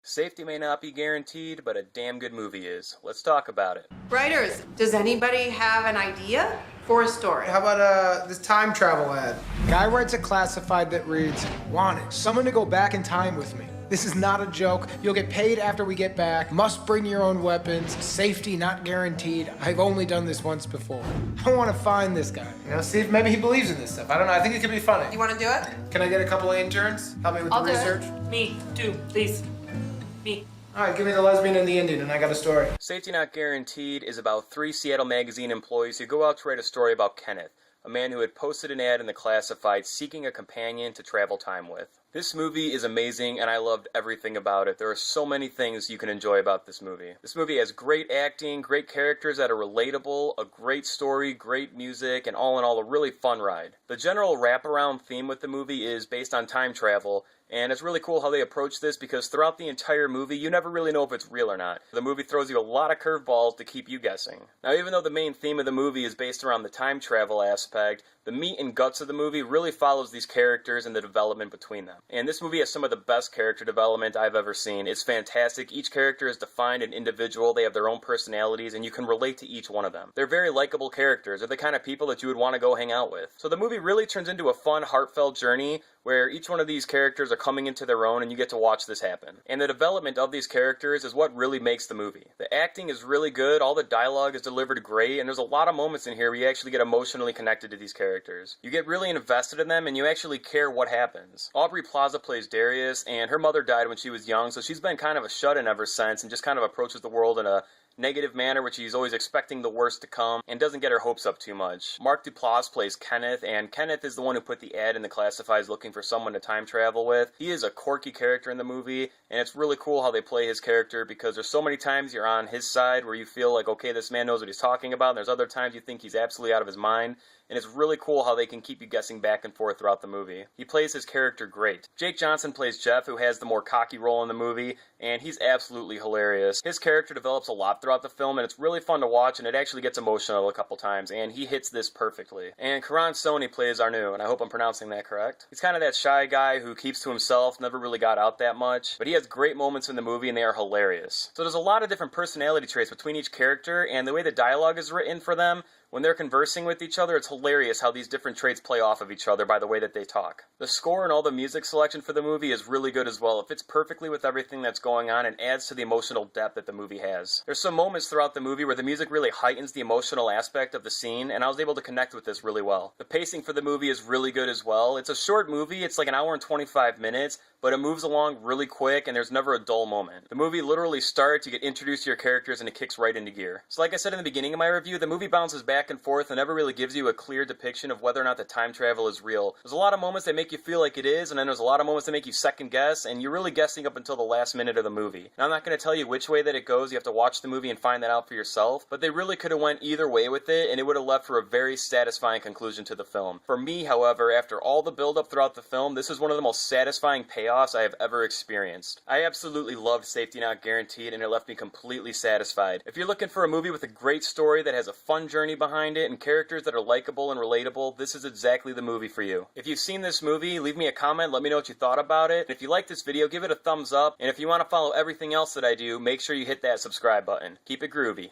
Safety may not be guaranteed, but a damn good movie is. Let's talk about it. Writers, does anybody have an idea for a story? How about this time travel ad? Guy writes a classified that reads, "Wanted, someone to go back in time with me. This is not a joke. You'll get paid after we get back. Must bring your own weapons. Safety not guaranteed. I've only done this once before." I want to find this guy. See if maybe he believes in this stuff. I don't know. I think it could be funny. You want to do it? Can I get a couple of interns? Help me with I'll the do research? it. Me, too, please. Me. All right, give me the lesbian and the Indian, and I got a story. Safety Not Guaranteed is about 3 Seattle Magazine employees who go out to write a story about Kenneth, a man who had posted an ad in the classified seeking a companion to travel time with. This movie is amazing, and I loved everything about it. There are so many things you can enjoy about this movie. This movie has great acting, great characters that are relatable, a great story, great music, and all in all, a really fun ride. The general wraparound theme with the movie is based on time travel, and it's really cool how they approach this because throughout the entire movie, you never really know if it's real or not. The movie throws you a lot of curveballs to keep you guessing. Now, even though the main theme of the movie is based around the time travel aspect, the meat and guts of the movie really follows these characters and the development between them. And this movie has some of the best character development I've ever seen. It's fantastic. Each character is defined and individual. They have their own personalities, and you can relate to each one of them. They're very likable characters. They're the kind of people that you would want to go hang out with. So the movie really turns into a fun, heartfelt journey where each one of these characters are coming into their own and you get to watch this happen. And the development of these characters is what really makes the movie. The acting is really good, all the dialogue is delivered great, and there's a lot of moments in here where you actually get emotionally connected to these characters. You get really invested in them and you actually care what happens. Aubrey Plaza plays Darius, and her mother died when she was young, so she's been kind of a shut-in ever since and just kind of approaches the world in a negative manner, which she's always expecting the worst to come, and doesn't get her hopes up too much. Mark Duplass plays Kenneth, and Kenneth is the one who put the ad in the classifieds looking for someone to time travel with. He is a quirky character in the movie, and it's really cool how they play his character because there's so many times you're on his side where you feel like, okay, this man knows what he's talking about, and there's other times you think he's absolutely out of his mind. And it's really cool how they can keep you guessing back and forth throughout the movie. He plays his character great. Jake Johnson plays Jeff, who has the more cocky role in the movie, and he's absolutely hilarious. His character develops a lot throughout the film, and it's really fun to watch, and it actually gets emotional a couple times, and he hits this perfectly. And Karan Soni plays Arnu, and I hope I'm pronouncing that correct. He's kind of that shy guy who keeps to himself, never really got out that much, but he has great moments in the movie, and they are hilarious. So there's a lot of different personality traits between each character, and the way the dialogue is written for them, when they're conversing with each other, it's hilarious how these different traits play off of each other by the way that they talk. The score and all the music selection for the movie is really good as well. It fits perfectly with everything that's going on and adds to the emotional depth that the movie has. There's some moments throughout the movie where the music really heightens the emotional aspect of the scene, and I was able to connect with this really well. The pacing for the movie is really good as well. It's a short movie, it's like an hour and 25 minutes, but it moves along really quick and there's never a dull moment. The movie literally starts, you get introduced to your characters, and it kicks right into gear. So like I said in the beginning of my review, the movie bounces back and forth and never really gives you a clear depiction of whether or not the time travel is real. There's a lot of moments that make you feel like it is, and then there's a lot of moments that make you second guess, and you're really guessing up until the last minute of the movie. Now I'm not going to tell you which way that it goes, you have to watch the movie and find that out for yourself, but they really could have went either way with it, and it would have left for a very satisfying conclusion to the film. For me, however, after all the build-up throughout the film, this is one of the most satisfying payoffs I have ever experienced. I absolutely loved Safety Not Guaranteed, and it left me completely satisfied. If you're looking for a movie with a great story that has a fun journey behind it and characters that are likable and relatable, this is exactly the movie for you. If you've seen this movie, leave me a comment, let me know what you thought about it. And if you like this video, give it a thumbs up, and if you want to follow everything else that I do, make sure you hit that subscribe button. Keep it groovy.